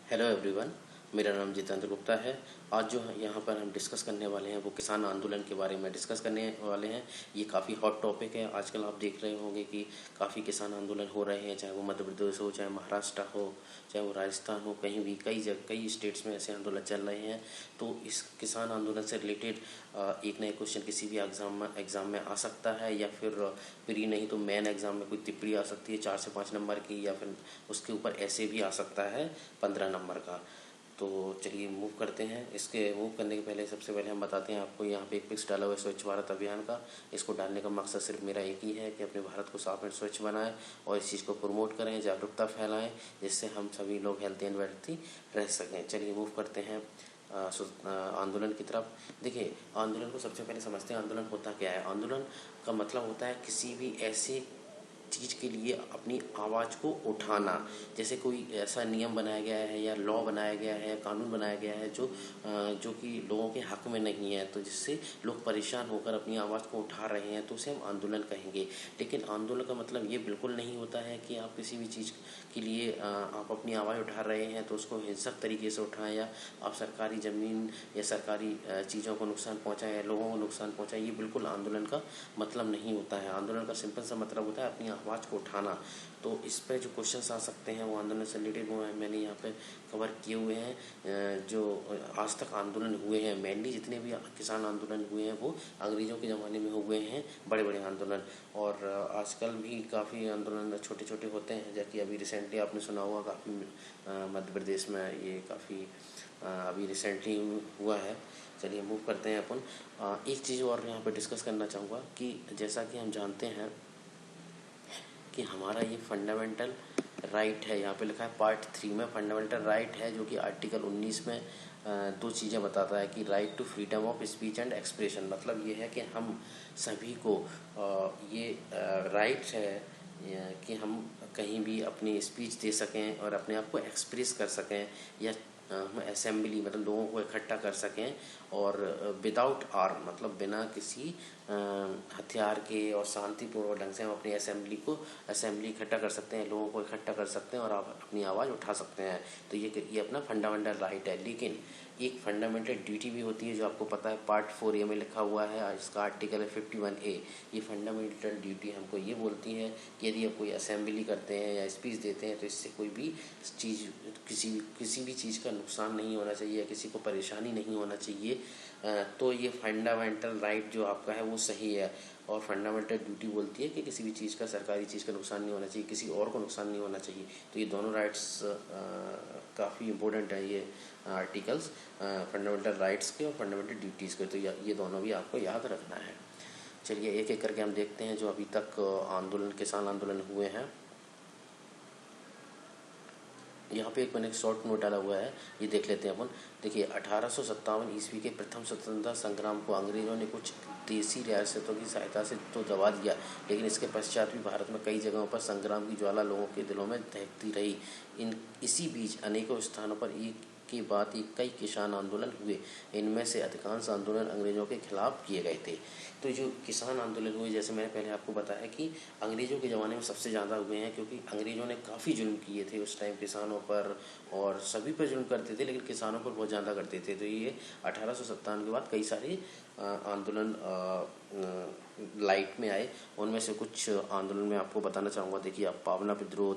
Hello everyone, मेरा नाम जितेंद्र गुप्ता है। आज जो यहाँ पर हम डिस्कस करने वाले हैं वो किसान आंदोलन के बारे में डिस्कस करने वाले हैं। ये काफ़ी हॉट टॉपिक है। आजकल आप देख रहे होंगे कि काफ़ी किसान आंदोलन हो रहे हैं, चाहे वो मध्य प्रदेश हो, चाहे महाराष्ट्र हो, चाहे वो राजस्थान हो, कहीं भी कई स्टेट्स में ऐसे आंदोलन चल रहे हैं। तो इस किसान आंदोलन से रिलेटेड एक नया क्वेश्चन किसी भी एग्ज़ाम में आ सकता है, या फिर प्री नहीं तो मेन एग्ज़ाम में कोई टिप्पणी आ सकती है 4 से 5 नंबर की, या फिर उसके ऊपर ऐसे भी आ सकता है 15 नंबर का। तो चलिए मूव करते हैं। इसके मूव करने के पहले सबसे पहले हम बताते हैं आपको, यहाँ पे एक पिक्स डाला हुआ है स्वच्छ भारत अभियान का। इसको डालने का मकसद सिर्फ मेरा एक ही है कि अपने भारत को साफ एंड स्वच्छ बनाएं और इस चीज़ को प्रमोट करें, जागरूकता फैलाएं, जिससे हम सभी लोग हेल्थी एंड वेल्थी रह सकें। चलिए मूव करते हैं आंदोलन की तरफ। देखिए, आंदोलन को सबसे पहले समझते हैं आंदोलन होता क्या है। आंदोलन का मतलब होता है किसी भी ऐसे चीज़ के लिए अपनी आवाज़ को उठाना। जैसे कोई ऐसा नियम बनाया गया है या लॉ बनाया गया है या कानून बनाया गया है जो कि लोगों के हक में नहीं है, तो जिससे लोग परेशान होकर अपनी आवाज़ को उठा रहे हैं, तो उसे हम आंदोलन कहेंगे। लेकिन आंदोलन का मतलब ये बिल्कुल नहीं होता है कि आप किसी भी चीज़ के लिए आप अपनी आवाज़ उठा रहे हैं तो उसको हिंसक तरीके से उठाएं, या आप सरकारी ज़मीन या सरकारी चीज़ों को नुकसान पहुँचाएं या लोगों को नुकसान पहुँचाएं। ये बिल्कुल आंदोलन का मतलब नहीं होता है। आंदोलन का सिंपल सा मतलब होता है अपनी आवाज़ को उठाना। तो इस पे जो क्वेश्चंस आ सकते हैं वो आंदोलन से रिलेटेड वो मैंने यहाँ पे कवर किए हुए हैं। जो आज तक आंदोलन हुए हैं, मेनली जितने भी किसान आंदोलन हुए हैं वो अंग्रेज़ों के ज़माने में हुए हैं, बड़े बड़े आंदोलन। और आजकल भी काफ़ी आंदोलन छोटे छोटे होते हैं, जैसे अभी रिसेंटली आपने सुना हुआ काफ़ी मध्य प्रदेश में ये काफ़ी अभी रिसेंटली हुआ है। चलिए मूव करते हैं अपन। एक चीज़ और यहाँ पे डिस्कस करना चाहूँगा कि जैसा कि हम जानते हैं कि हमारा ये फंडामेंटल राइट है, यहाँ पे लिखा है पार्ट 3 में फंडामेंटल राइट है, जो कि आर्टिकल 19 में दो चीज़ें बताता है कि right to freedom of speech and expression. मतलब ये है कि हम सभी को ये राइट है कि हम कहीं भी अपनी स्पीच दे सकें और अपने आप को एक्सप्रेस कर सकें, या हम असेंबली मतलब लोगों को इकट्ठा कर सकें, और विदाउट आर्म मतलब बिना किसी हथियार के और शांतिपूर्वक ढंग से हम अपनी असेंबली इकट्ठा कर सकते हैं, लोगों को इकट्ठा कर सकते हैं और आप अपनी आवाज़ उठा सकते हैं। तो ये अपना फंडामेंटल राइट है। लेकिन एक फंडामेंटल ड्यूटी भी होती है, जो आपको पता है पार्ट 4A में लिखा हुआ है, इसका आर्टिकल है 51A। ये फंडामेंटल ड्यूटी हमको ये बोलती है कि यदि आप कोई असेंबली करते हैं या स्पीच देते हैं तो इससे कोई भी चीज़ किसी भी चीज़ का नुकसान नहीं होना चाहिए, किसी को परेशानी नहीं होना चाहिए। तो ये फंडामेंटल राइट जो आपका है वो सही है। और फंडामेंटल ड्यूटी बोलती है कि किसी भी चीज़ का, सरकारी चीज़ का नुकसान नहीं होना चाहिए, किसी और को नुकसान नहीं होना चाहिए। तो ये दोनों राइट्स काफ़ी इम्पोर्टेंट है, ये आर्टिकल्स फंडामेंटल राइट्स के और फंडामेंटल ड्यूटीज़ के। तो ये दोनों भी आपको याद रखना है। चलिए एक एक करके हम देखते हैं जो अभी तक किसान आंदोलन हुए हैं। यहाँ पे मैंने एक शॉर्ट नोट डाला हुआ है, ये देख लेते हैं अपन। देखिए, 1857 ईस्वी के प्रथम स्वतंत्रता संग्राम को अंग्रेजों ने कुछ देसी रियासतों की सहायता से तो दबा दिया, लेकिन इसके पश्चात भी भारत में कई जगहों पर संग्राम की ज्वाला लोगों के दिलों में दहकती रही। इसी बीच अनेकों स्थानों पर एक के बाद एक कई किसान आंदोलन हुए। इनमें से अधिकांश आंदोलन अंग्रेजों के खिलाफ किए गए थे। तो जो किसान आंदोलन हुए, जैसे मैंने पहले आपको बताया कि अंग्रेज़ों के ज़माने में सबसे ज़्यादा हुए हैं, क्योंकि अंग्रेज़ों ने काफ़ी जुल्म किए थे उस टाइम किसानों पर, और सभी पर जुल्म करते थे, लेकिन किसानों पर बहुत ज़्यादा करते थे। तो ये 1857 के बाद कई सारे आंदोलन लाइट में आए। उनमें से कुछ आंदोलन मैं आपको बताना चाहूँगा। देखिए, आप पावना विद्रोह,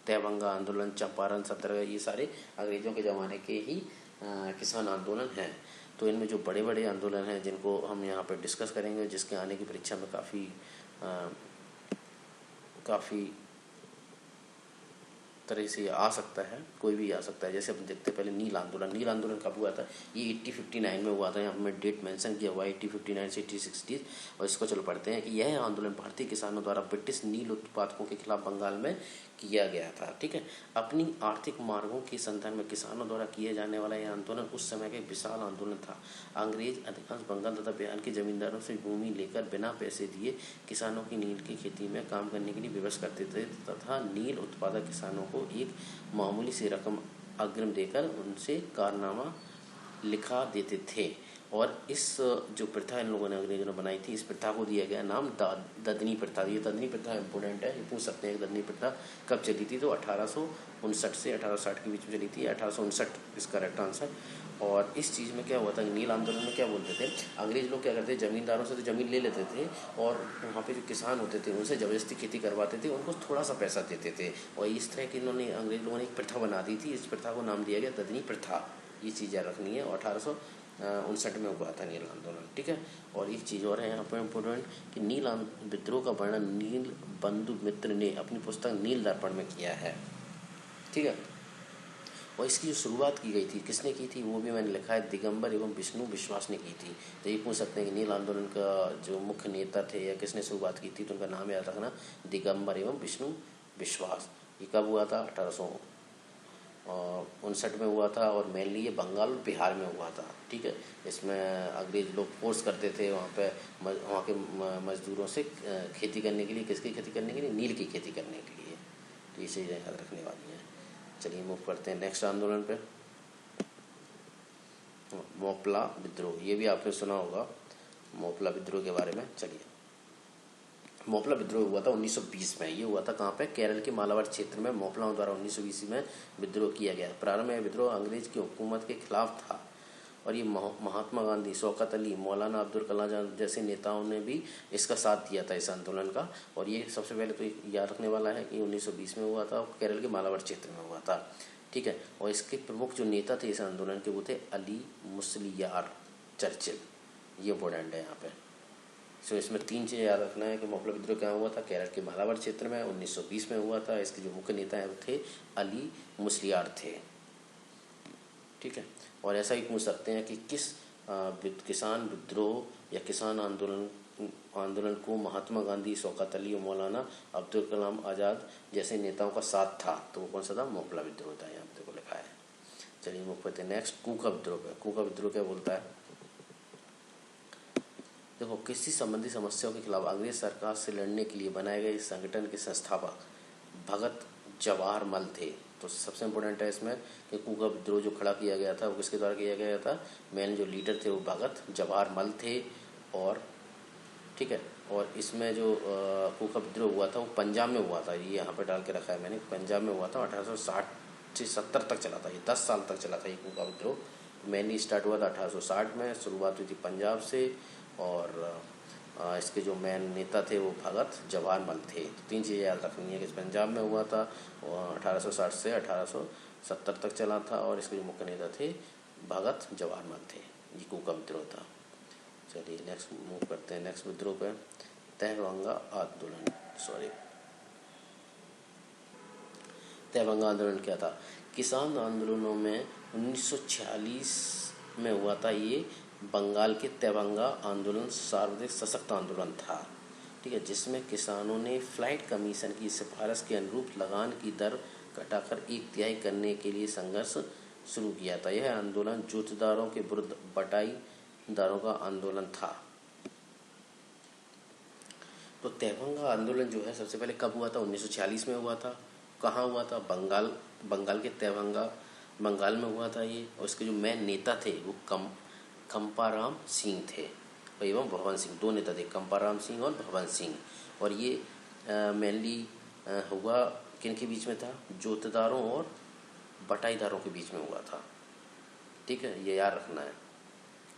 तयभंगा आंदोलन, चंपारण सत्याग्रह, ये सारे अंग्रेज़ों के ज़माने के ही किसान आंदोलन हैं। तो इनमें जो बड़े बड़े आंदोलन हैं जिनको हम यहाँ पर डिस्कस करेंगे, जिसके आने की परीक्षा में काफ़ी तरह से आ सकता है, कोई भी आ सकता है। जैसे अपन देखते हैं पहले नील आंदोलन कब हुआ था, ये 1859 में हुआ था। यहाँ पर डेट मेंशन किया हुआ है 1859 से 1860। और इसको चलो पढ़ते हैं कि यह आंदोलन भारतीय किसानों द्वारा ब्रिटिश नील उत्पादकों के खिलाफ बंगाल में किया गया था। ठीक है, अपनी आर्थिक मार्गों के संदर्भ में किसानों द्वारा किए जाने वाला यह आंदोलन उस समय का विशाल आंदोलन था। अंग्रेज अधिकांश बंगाल तथा बिहार के जमींदारों से भूमि लेकर बिना पैसे दिए किसानों की नील की खेती में काम करने के लिए विवश करते थे, तथा नील उत्पादक किसानों को एक मामूली सी रकम अग्रिम देकर उनसे कारनामा लिखा देते थे। और इस जो प्रथा इन लोगों ने अंग्रेजों ने बनाई थी, इस प्रथा को दिया गया नाम ददनी प्रथा। ये ददनी प्रथा इम्पोर्टेंट है, ये पूछ सकते हैं कि ददनी प्रथा कब चली थी। तो 1859 से 1860 के बीच में चली थी, 1859 इसका करेक्ट आंसर। और इस चीज़ में क्या हुआ था, नील आंदोलन में क्या बोलते थे अंग्रेज लोग, क्या करते ज़मींदारों से तो ज़मीन ले लेते थे और वहाँ पे जो किसान होते थे उनसे ज़बरदस्ती खेती करवाते थे, उनको थोड़ा सा पैसा देते थे। और इस तरह की इन्होंने अंग्रेज लोगों ने एक प्रथा बना दी थी, इस प्रथा को नाम दिया गया ददनी प्रथा। ये चीज़ याद रखनी है। और 1859 में हुआ था नील आंदोलन, ठीक है। और एक चीज़ और है यहाँ पर इम्पोर्टेंट कि नील विद्रोह का वर्णन नील बंधु मित्र ने अपनी पुस्तक नील दर्पण में किया है, ठीक है। और इसकी जो शुरुआत की गई थी किसने की थी वो भी मैंने लिखा है, दिगंबर एवं विष्णु विश्वास ने की थी। तो ये पूछ सकते हैं कि नील आंदोलन का जो मुख्य नेता थे या किसने शुरुआत की थी, तो उनका नाम याद रखना, दिगंबर एवं विष्णु विश्वास। ये कब हुआ था, 1859 में हुआ था। और मेनली ये बंगाल और बिहार में हुआ था, ठीक है। इसमें अंग्रेज लोग फोर्स करते थे वहाँ पे वहाँ के मजदूरों से खेती करने के लिए, किसकी खेती करने के लिए, नील की खेती करने के लिए। तो ये चीज़ें याद रखने वाली हैं। चलिए मूव करते हैं नेक्स्ट आंदोलन पे, मोपला विद्रोह। ये भी आपने सुना होगा मोपला विद्रोह के बारे में। चलिए, मोपला विद्रोह हुआ था 1920 में। ये हुआ था कहाँ पे, केरल के मालाबार क्षेत्र में मोपलाओं द्वारा 1920 में विद्रोह किया गया। प्रारंभ में विद्रोह अंग्रेज की हुकूमत के खिलाफ था और ये महात्मा गांधी, शौकत अली, मौलाना अब्दुल कलाम जैसे नेताओं ने भी इसका साथ दिया था इस आंदोलन का। और ये सबसे पहले तो याद रखने वाला है कि 1920 में हुआ था और केरल के मालाबार क्षेत्र में हुआ था, ठीक है। और इसके प्रमुख जो नेता थे इस आंदोलन के वो थे अली मुस्लियार चर्चिल। ये इम्पोर्टेंट है यहाँ पे। सो इसमें 3 चीज़ें याद रखना है कि मोपला विद्रोह क्या हुआ था, केरल के मालाबार क्षेत्र में 1920 में हुआ था। इसके जो मुख्य नेता हैं वो थे अली मुस्लियार थे, ठीक है। और ऐसा ही पूछ सकते हैं कि किस किसान विद्रोह या किसान आंदोलन को महात्मा गांधी, शौकत अली और मौलाना अब्दुल कलाम आज़ाद जैसे नेताओं का साथ था, तो वो कौन सा था, मोपला विद्रोह था। यहाँ पे को लिखा है। चलिए मुख्य थे नेक्स्ट कूका विद्रोह पे। कूका विद्रोह क्या बोलता है, देखो, किसी संबंधी समस्याओं के खिलाफ अंग्रेज सरकार से लड़ने के लिए बनाए गए इस संगठन के संस्थापक भगत जवाहर मल थे। तो सबसे इम्पोर्टेंट है इसमें कि कूका विद्रोह जो खड़ा किया गया था वो किसके द्वारा किया गया था, मेन जो लीडर थे वो भगत जवाहर मल थे। और ठीक है, और इसमें जो कूका विद्रोह हुआ था वो पंजाब में हुआ था। ये यहाँ पे डाल के रखा है मैंने, पंजाब में हुआ था। 1860 से 70 तक चला था, ये 10 साल तक चला था ये कूका विद्रोह। मेनली स्टार्ट हुआ था 1860 में, शुरुआत हुई थी पंजाब से। और इसके जो मेन नेता थे वो भगत जवाहर मल थे। तो 3 चीज़ें याद रखनी है कि पंजाब में हुआ था, 1860 से 1870 तक चला था। और इसके जो मुख्य नेता थे भगत जवाहर मल थे। ये कूका विद्रोह था। चलिए नेक्स्ट मूव करते हैं नेक्स्ट विद्रोह पे, तहबंगा आंदोलन। तहबंगा आंदोलन क्या था, किसान आंदोलनों में 1946 में हुआ था। ये बंगाल के तहबंगा आंदोलन सर्वाधिक सशक्त आंदोलन था, ठीक है, जिसमें किसानों ने फ्लाइट कमीशन की सिफारिश के अनुरूप लगान की दर घटाकर 1/3 करने के लिए संघर्ष शुरू किया था। यह आंदोलन जोतदारों के विरुद्ध बटाईदारों का आंदोलन था। तो तहबंगा आंदोलन जो है सबसे पहले कब हुआ था, 1946 में हुआ था। कहाँ हुआ था, बंगाल के तहबंगा बंगाल में हुआ था ये। और इसके जो मेन नेता थे वो कंपाराम सिंह थे एवं भवन सिंह, 2 नेता थे, कंपाराम सिंह और भवन सिंह। और ये मेनली हुआ किन के बीच में था, जोतदारों और बटाईदारों के बीच में हुआ था, ठीक है। ये याद रखना है,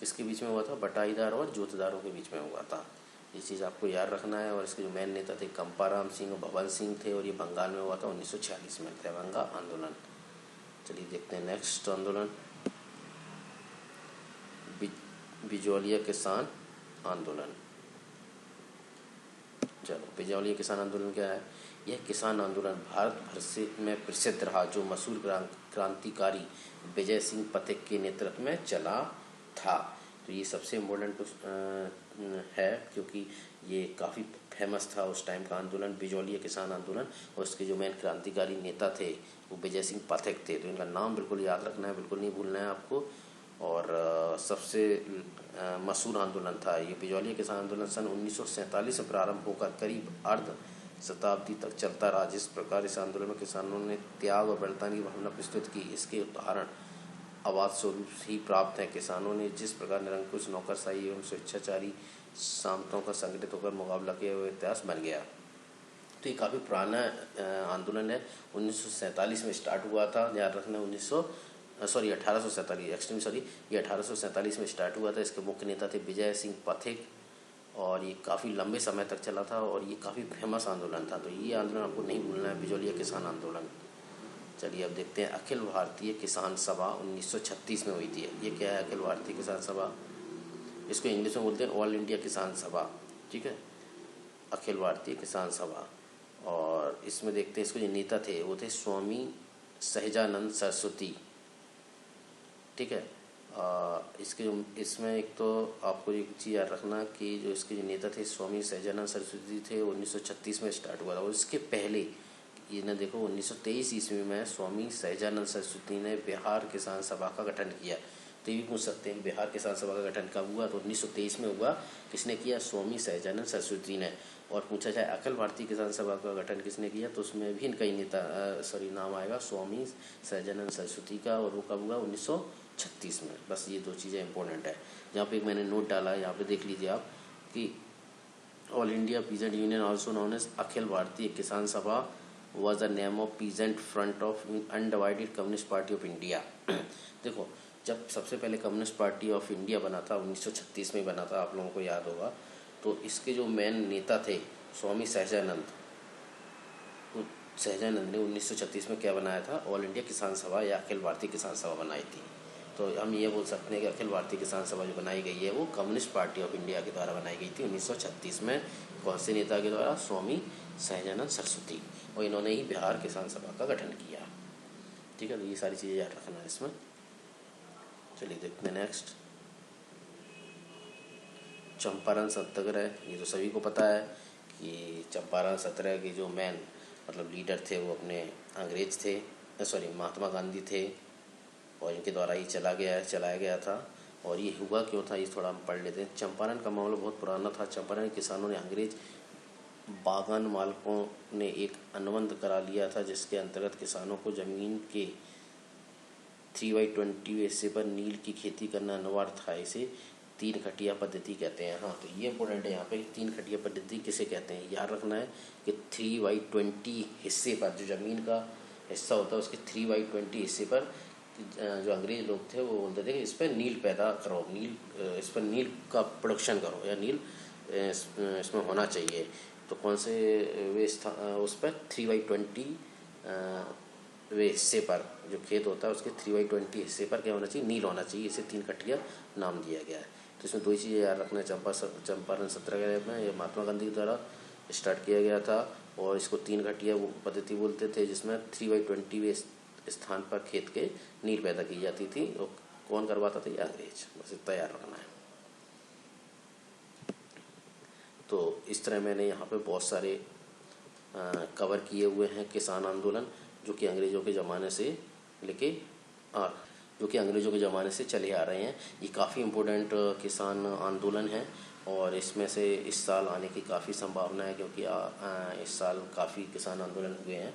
किसके बीच में हुआ था, बटाईदार और जोतदारों के बीच में हुआ था। ये चीज़ आपको याद रखना है। और इसके जो मेन नेता थे कंपाराम सिंह और भवन सिंह थे। और ये बंगाल में हुआ था 1946 में, तहबंगा आंदोलन। चलिए देखते हैं नेक्स्ट आंदोलन, बिजौलिया किसान आंदोलन। चलो, बिजौलिया किसान आंदोलन क्या है, यह किसान आंदोलन भारत भर से में प्रसिद्ध रहा, जो मशहूर क्रांतिकारी विजय सिंह पथिक के नेतृत्व में चला था। तो ये सबसे इम्पोर्टेंट है क्योंकि ये काफ़ी फेमस था उस टाइम का आंदोलन, बिजौलिया किसान आंदोलन। और उसके जो मेन क्रांतिकारी नेता थे वो विजय सिंह पथिक थे। तो इनका नाम बिल्कुल याद रखना है, बिल्कुल नहीं भूलना है आपको। और सबसे मशहूर आंदोलन था ये बिजौलिया किसान आंदोलन। सन 1947 में प्रारंभ होकर करीब अर्ध शताब्दी तक चलता रहा। जिस प्रकार इस आंदोलन में किसानों ने त्याग और बलिदान की भावना प्रस्तुत की, इसके उदाहरण आवाज स्वरूप ही प्राप्त हैं। किसानों ने जिस प्रकार निरंकुश, नौकरशाही एवं स्वेच्छाचारी सामंतों का संगठित होकर मुकाबला किया, वह इतिहास बन गया। तो ये काफ़ी पुराना आंदोलन है। 1947 में स्टार्ट हुआ था, याद रखना। 1847 ये 1847 में स्टार्ट हुआ था। इसके मुख्य नेता थे विजय सिंह पथिक, और ये काफ़ी लंबे समय तक चला था और ये काफ़ी फेमस आंदोलन था। तो ये आंदोलन आपको नहीं भूलना है, बिजौलिया किसान आंदोलन। चलिए अब देखते हैं। अखिल भारतीय किसान सभा 1936 में हुई थी। ये क्या है अखिल भारतीय किसान सभा? इसको इंग्लिश में बोलते हैं ऑल इंडिया किसान सभा, ठीक है, अखिल भारतीय किसान सभा। और इसमें देखते हैं इसको जो नेता थे वो थे स्वामी सहजानंद सरस्वती, ठीक है। इसमें एक तो आपको एक चीज़ याद रखना कि जो इसके जो नेता थे स्वामी सहजानंद सरस्वती थे, 1936 में स्टार्ट हुआ था। और इसके पहले ये ना देखो 1923 ईस्वी में स्वामी सहजानंद सरस्वती ने बिहार किसान सभा का गठन किया। तो ये भी पूछ सकते हैं बिहार किसान सभा का गठन कब हुआ? तो 1923 में हुआ। किसने किया? स्वामी सहजानंद सरस्वती ने। और पूछा जाए अखिल भारतीय किसान सभा का गठन किसने किया, तो उसमें भी इनका ही नेता नाम आएगा स्वामी सहजानंद सरस्वती का। और वो कब हुआ? 1936 में। बस ये दो चीज़ें इंपॉर्टेंट है। यहाँ पे एक मैंने नोट डाला है, यहाँ पे देख लीजिए आप कि all India peasant union also known as Akhil Bharatiya Kisan सभा was the name of peasant front of undivided communist party of India. देखो जब सबसे पहले कम्युनिस्ट पार्टी ऑफ इंडिया बना था 1936 में बना था, आप लोगों को याद होगा। तो इसके जो मेन नेता थे स्वामी सहजानंद, सहजानंद ने 1936 में क्या बनाया था? ऑल इंडिया किसान सभा या अखिल भारतीय किसान सभा बनाई थी। तो हम ये बोल सकते हैं कि अखिल भारतीय किसान सभा जो बनाई गई है वो कम्युनिस्ट पार्टी ऑफ इंडिया के द्वारा बनाई गई थी 1936 में। कौन से नेता के द्वारा? स्वामी सहजानंद सरस्वती। और इन्होंने ही बिहार किसान सभा का गठन किया, ठीक है। तो ये सारी चीज़ें याद रखना है इसमें। चलिए देखते हैं नेक्स्ट। चंपारण सत्याग्रह, ये तो सभी को पता है कि चंपारण सत्याग्रह के जो मेन मतलब लीडर थे वो अपने अंग्रेज थे, महात्मा गांधी थे। और इनके द्वारा ही चलाया गया था। और ये हुआ क्यों था ये थोड़ा हम पढ़ लेते हैं। चंपारण का मामला बहुत पुराना था। चंपारण के किसानों ने अंग्रेज बागान मालिकों ने एक अनुबंध करा लिया था, जिसके अंतर्गत किसानों को जमीन के 3/20 हिस्से पर नील की खेती करना अनिवार्य था। इसे 3 खटिया पद्धति कहते हैं। हाँ, तो ये इंपॉर्टेंट है यहाँ पे, 3 खटिया पद्धति किसे कहते हैं याद रखना है कि 3/20 हिस्से पर, जो ज़मीन का हिस्सा होता है उसके 3/20 हिस्से पर जो अंग्रेज लोग थे वो बोलते थे कि इस पर नील पैदा करो, इस पर नील का प्रोडक्शन करो, या नील इसमें होना चाहिए। तो कौन से वे उस पर 3/20 वे हिस्से पर जो खेत होता है उसके 3/20 हिस्से पर क्या होना चाहिए? नील होना चाहिए। इसे 3 खटिया नाम दिया गया है। तो इसमें 2 चीज़ें याद रखना है। चंपारण सत्याग्रह में ये महात्मा गांधी के द्वारा स्टार्ट किया गया था और इसको 3 खटिया पद्धति बोलते थे, जिसमें 3/20 वे स्थान पर खेत के नील पैदा की जाती थी। और कौन करवाता था? ये अंग्रेज। बस इतना याद रखना है। तो इस तरह मैंने यहाँ पे बहुत सारे कवर किए हुए हैं किसान आंदोलन, जो कि अंग्रेज़ों के ज़माने से चले आ रहे हैं। ये काफ़ी इम्पोर्टेंट किसान आंदोलन है और इसमें से इस साल आने की काफ़ी संभावना है, क्योंकि इस साल काफ़ी किसान आंदोलन हुए हैं।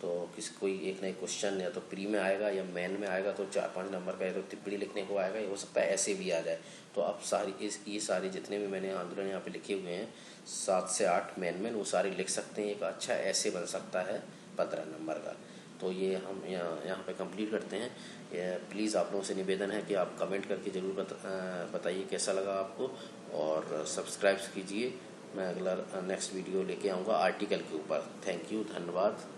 तो कोई एक नए क्वेश्चन या तो प्री में आएगा या मेन में आएगा, तो 4-5 नंबर का तो टिप्पणी लिखने को आएगा, ये हो सकता है ऐसे भी आ जाए। तो अब ये सारे जितने भी मैंने आंदोलन यहाँ पे लिखे हुए हैं 7 से 8 मेन वो सारे लिख सकते हैं। एक अच्छा ऐसे बन सकता है 15 नंबर का। तो ये हम यहाँ पे कंप्लीट करते हैं। प्लीज़ आप लोगों से निवेदन है कि आप कमेंट करके ज़रूर बताइए कैसा लगा आपको, और सब्सक्राइब कीजिए। मैं अगला नेक्स्ट वीडियो लेके आऊँगा आर्टिकल के ऊपर। थैंक यू, धन्यवाद।